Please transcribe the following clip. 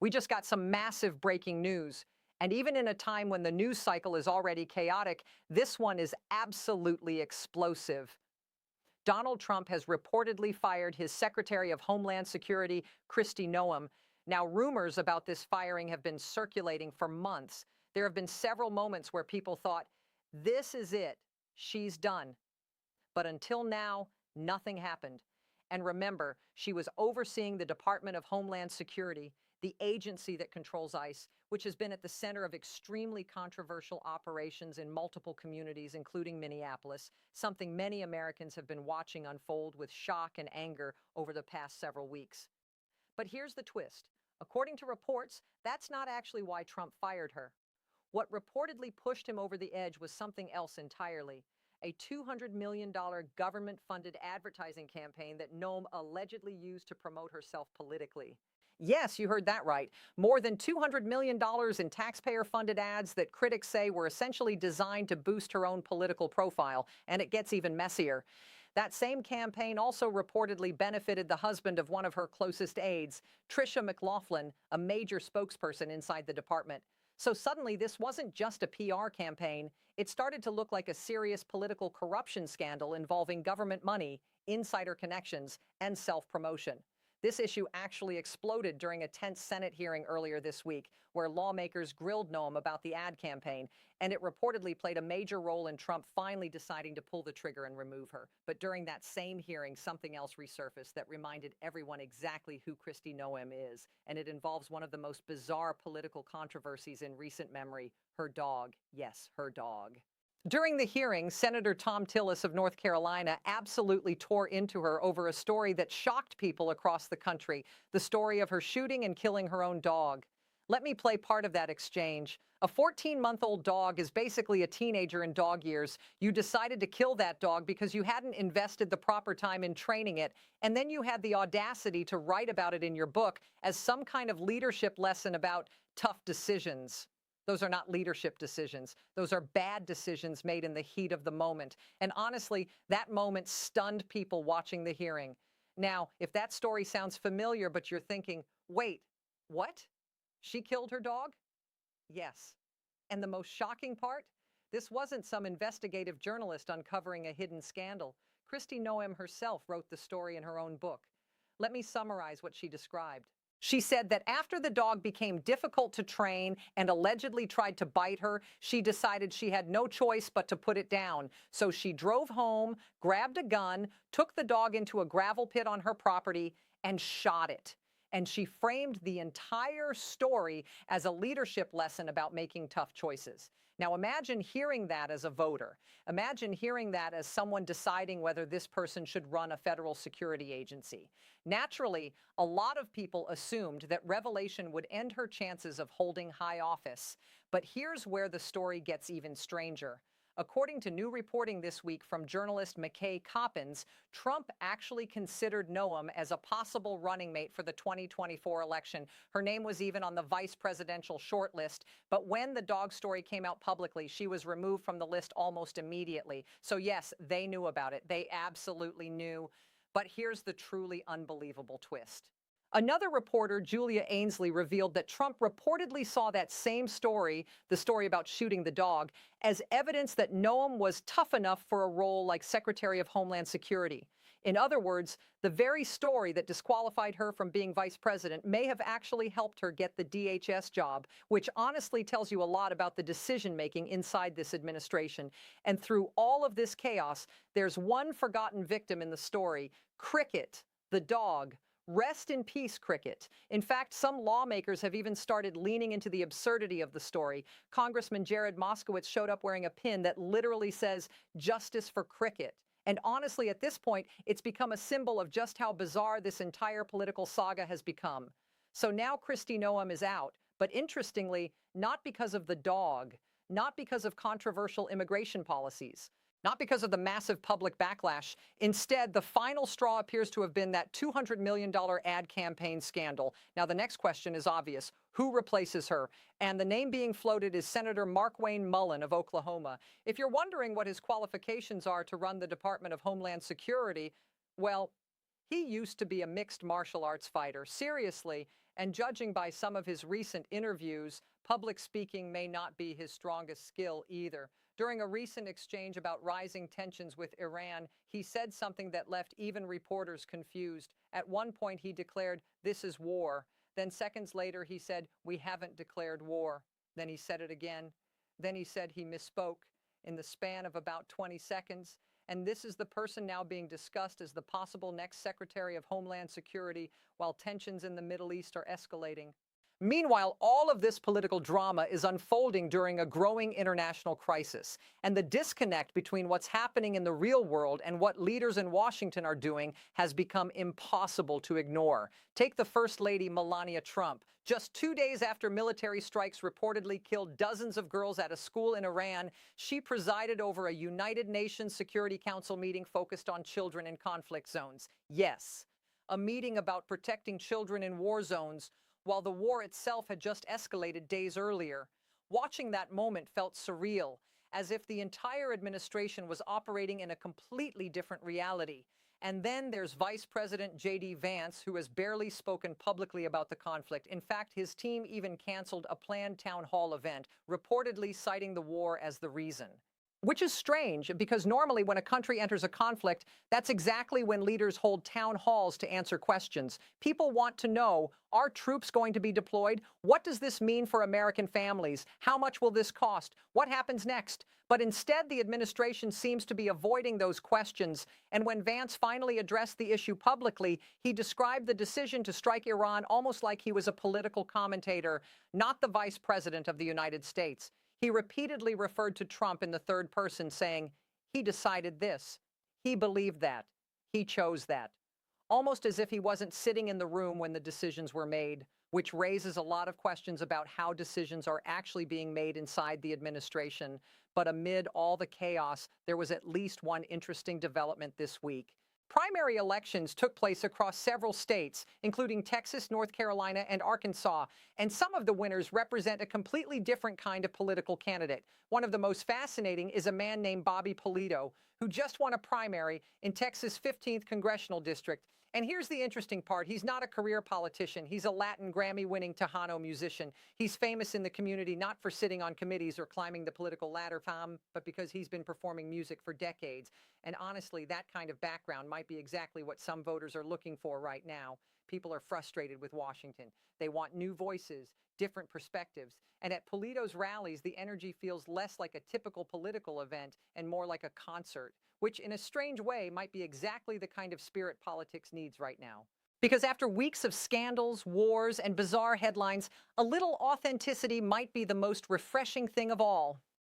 We just got some massive breaking news. And even in a time when the news cycle is already chaotic, this one is absolutely explosive. Donald Trump has reportedly fired his Secretary of Homeland Security, Kristi Noem. Now, rumors about this firing have been circulating for months. There have been several moments where people thought, this is it, she's done. But until now, nothing happened. And remember, she was overseeing the Department of Homeland Security, the agency that controls ICE, which has been at the center of extremely controversial operations in multiple communities, including Minneapolis, something many Americans have been watching unfold with shock and anger over the past several weeks. But here's the twist. According to reports, that's not actually why Trump fired her. What reportedly pushed him over the edge was something else entirely. A $200 million government-funded advertising campaign that Noem allegedly used to promote herself politically. Yes, you heard that right. More than $200 million in taxpayer-funded ads that critics say were essentially designed to boost her own political profile, and it gets even messier. That same campaign also reportedly benefited the husband of one of her closest aides, Tricia McLaughlin, a major spokesperson inside the department. So suddenly, this wasn't just a PR campaign. It started to look like a serious political corruption scandal involving government money, insider connections, and self-promotion. This issue actually exploded during a tense Senate hearing earlier this week, where lawmakers grilled Noem about the ad campaign, and it reportedly played a major role in Trump finally deciding to pull the trigger and remove her. But during that same hearing, something else resurfaced that reminded everyone exactly who Kristi Noem is, and it involves one of the most bizarre political controversies in recent memory, her dog. Yes, her dog. During the hearing, Senator Thom Tillis of North Carolina absolutely tore into her over a story that shocked people across the country, the story of her shooting and killing her own dog. Let me play part of that exchange. A 14-month-old dog is basically a teenager in dog years. You decided to kill that dog because you hadn't invested the proper time in training it, and then you had the audacity to write about it in your book as some kind of leadership lesson about tough decisions. Those are not leadership decisions. Those are bad decisions made in the heat of the moment. And honestly, that moment stunned people watching the hearing. Now, if that story sounds familiar, but you're thinking, wait, what? She killed her dog? Yes. And the most shocking part? This wasn't some investigative journalist uncovering a hidden scandal. Kristi Noem herself wrote the story in her own book. Let me summarize what she described. She said that after the dog became difficult to train and allegedly tried to bite her, she decided she had no choice but to put it down. So she drove home, grabbed a gun, took the dog into a gravel pit on her property, and shot it. And she framed the entire story as a leadership lesson about making tough choices. Now imagine hearing that as a voter. Imagine hearing that as someone deciding whether this person should run a federal security agency. Naturally, a lot of people assumed that revelation would end her chances of holding high office. But here's where the story gets even stranger. According to new reporting this week from journalist McKay Coppins, Trump actually considered Noem as a possible running mate for the 2024 election. Her name was even on the vice presidential shortlist. But when the dog story came out publicly, she was removed from the list almost immediately. So yes, they knew about it. They absolutely knew. But here's the truly unbelievable twist. Another reporter, Julia Ainsley, revealed that Trump reportedly saw that same story, the story about shooting the dog, as evidence that Noem was tough enough for a role like Secretary of Homeland Security. In other words, the very story that disqualified her from being vice president may have actually helped her get the DHS job, which honestly tells you a lot about the decision-making inside this administration. And through all of this chaos, there's one forgotten victim in the story, Cricket, the dog. Rest in peace, Cricket. In fact, some lawmakers have even started leaning into the absurdity of the story. Congressman Jared Moskowitz showed up wearing a pin that literally says, "Justice for Cricket." And honestly, at this point, it's become a symbol of just how bizarre this entire political saga has become. So now Kristi Noem is out, but interestingly, not because of the dog, not because of controversial immigration policies, not because of the massive public backlash. Instead, the final straw appears to have been that $200 million ad campaign scandal. Now, the next question is obvious. Who replaces her? And the name being floated is Senator Markwayne Mullin of Oklahoma. If you're wondering what his qualifications are to run the Department of Homeland Security, well, he used to be a mixed martial arts fighter, seriously, And judging by some of his recent interviews, public speaking may not be his strongest skill either. During a recent exchange about rising tensions with Iran, he said something that left even reporters confused. At one point, he declared, "This is war." Then seconds later, he said, "We haven't declared war." Then he said it again. Then he said he misspoke in the span of about 20 seconds. And this is the person now being discussed as the possible next Secretary of Homeland Security while tensions in the Middle East are escalating. Meanwhile, all of this political drama is unfolding during a growing international crisis, and the disconnect between what's happening in the real world and what leaders in Washington are doing has become impossible to ignore. Take the First Lady Melania Trump. Just 2 days after military strikes reportedly killed dozens of girls at a school in Iran, she presided over a United Nations Security Council meeting focused on children in conflict zones. Yes, a meeting about protecting children in war zones, while the war itself had just escalated days earlier. Watching that moment felt surreal, as if the entire administration was operating in a completely different reality. And then there's Vice President J.D. Vance, who has barely spoken publicly about the conflict. In fact, his team even canceled a planned town hall event, reportedly citing the war as the reason. Which is strange, because normally when a country enters a conflict, that's exactly when leaders hold town halls to answer questions. People want to know, are troops going to be deployed? What does this mean for American families? How much will this cost? What happens next? But instead, the administration seems to be avoiding those questions. And when Vance finally addressed the issue publicly, he described the decision to strike Iran almost like he was a political commentator, not the Vice President of the United States. He repeatedly referred to Trump in the third person, saying, "He decided this. He believed that. He chose that." Almost as if he wasn't sitting in the room when the decisions were made, which raises a lot of questions about how decisions are actually being made inside the administration. But amid all the chaos, there was at least one interesting development this week. Primary elections took place across several states, including Texas, North Carolina, and Arkansas, and some of the winners represent a completely different kind of political candidate. One of the most fascinating is a man named Bobby Polito, who just won a primary in Texas' 15th congressional district. And here's the interesting part. He's not a career politician. He's a Latin Grammy-winning Tejano musician. He's famous in the community not for sitting on committees or climbing the political ladder, but because he's been performing music for decades. And honestly, that kind of background might be exactly what some voters are looking for right now. People are frustrated with Washington. They want new voices, different perspectives. And at Polito's rallies, the energy feels less like a typical political event and more like a concert, which in a strange way might be exactly the kind of spirit politics needs right now. Because after weeks of scandals, wars, and bizarre headlines, a little authenticity might be the most refreshing thing of all.